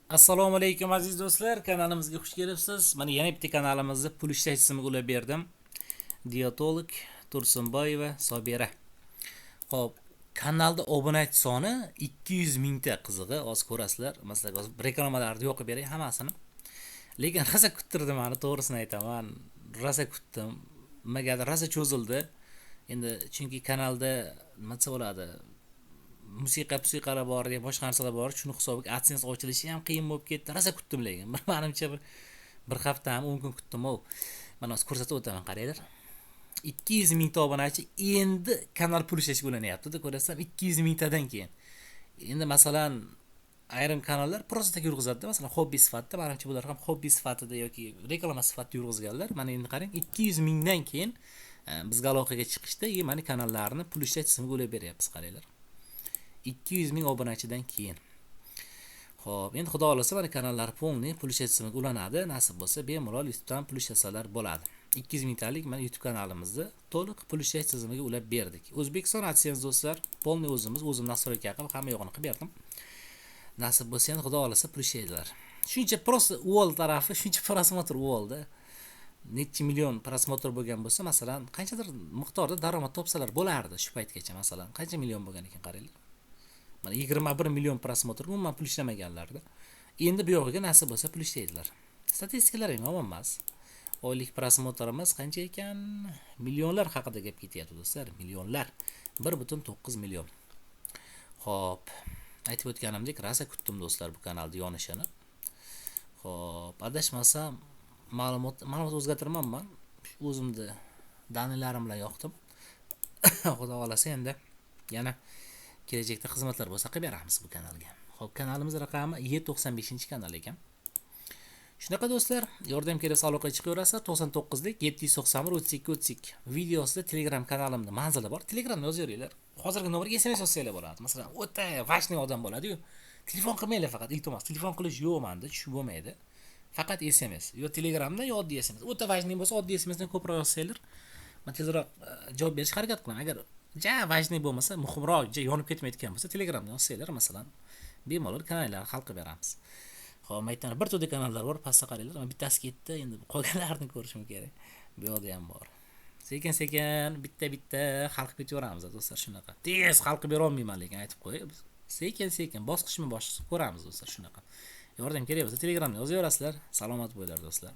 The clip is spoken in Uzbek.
Assalomu alaykum aziz do'stlar, kanalimizga xush kelibsiz. Mana yana bitta kanalimizni pul ishlash tizimiga ulab berdim. Dietolog Tursunboyeva Sobira. Xo'p, kanalda obunachi soni 200 mingta qizig'i, hozir ko'rasizlar. Masalan, hozir reklamalarni yo'qib beray hammasini. Lekin rosa kuttirdim, mana to'g'risini aytaman. Rosa kutdim. Nimaga rosa cho'zildi. Endi chunki kanalda nima desa bo'ladi? musiqalar bor, boshqa narsalar bor. Shuni hisobiga AdSense ochilishi ham qiyin bo'lib ketdi. Rosa kutdim lekin. Menimcha bir hafta ham 10 kun kutdim-ku. Mana hozir ko'rsatib o'taman, qaranglar. 200 mingta obunachi endi kanal pul ishlashga ulanyapti-da, ko'rasizlar, 200 mingtadan keyin. Endi masalan ayrim kanallar просто tak yurg'izadi, masalan hobbi sifatida, menimcha bular ham hobbi sifatida yoki reklama sifatida yurg'izganlar. Mana endi qarang, 200 mingdan keyin bizga aloqaga chiqishda, mana kanallarni pul ishlash tizimiga ulab beryapmiz, qaranglar. 200 ming obunachidan keyin. Xo'p, endi xudo xolasa mana kanallar polni pul ishlash tizimiga ulanadi. Nasib bo'lsa, bemalol YouTubedan pul ishlasalar bo'ladi. 200 mingtalik mana YouTube kanalimizni to'liq pul ishlash tizimiga ulab berdik. O'zbekiston AdSense do'stlar, polni o'zim nastroyka qilib hamma yo'g'ini qilib berdim. Nasib bo'lsa, endi xudo xolasa pul ishlaydilar. Shuncha просто uvol tarafi, shuncha prosmotr uvolda. Necha million prosmotr bo'lgan bo'lsa, masalan, qanchadir miqdorda daromad topsalar bo'lardi shu paytgacha, masalan, qancha million bo'lgan ekan qaranglar. Mana 21 million prosmotr umuman pul ishlamaganlarda. Endi bu yog'iga nasib bo'lsa pul ishlaydilar. Statistikalar ham yomon emas. Oylik prosmotrimiz qancha ekan? Millionlar haqida gap ketyapti do'stlar, millionlar. 1.9 million. Xo'p, aytib o'tganimdek, rosa kutdim do'stlar bu kanalni yonishini. Xo'p, adashmasam ma'lumot o'zgartirmanman. O'zimni danilarim bilan yoqdim. Xudo xolasa endi yana kelajakda xizmatlar bo'lsa qilib beramiz bu kanalga. Xo'p, kanalimiz raqami E95-kanal ekan. Shunaqa do'stlar, yordam keraksa aloqaga chiqaverasizlar. 99lik 791 32 32. Videosida Telegram kanalimda manzili bor. Telegramda yozaveringlar. Hozirgi nomerga SMS yozsanglar bo'ladi. Masalan, o'ta vashni odam bo'ladi-yu. Telefon qilmanglar faqat, iltimos. Telefon qilish yo'q menda, tushib bo'lmaydi. Faqat SMS. Yo Telegramda yo oddiy SMS. O'ta vashni bo'lsa, oddiy SMSdan ko'proq yozsanglar, men tezroq javob berishga harakat qilaman. Agar vajniy bo'lmasa, muhimroq, yonib ketmayotgan bo'lsa, Telegramdan yozsanglar, masalan, bemalol kanallarni hal qilib beramiz. Xo'p, aytgan bir to'da kanallar bor, pastda qaranglar, men bittasi ketdi, endi qolganlarini ko'rishim kerak. Bu yoqda ham bor. Sekin-sekin bitta hal qilib ketaveramiz do'stlar, shunaqa. Tez hal qilib bera olmayman, lekin aytib qo'yay. Sekin-sekin bosqichma-bosqich ko'ramiz do'stlar, shunaqa. Yordam kerak bo'lsa Telegramda yozaverasizlar. Salomat bo'linglar do'stlar.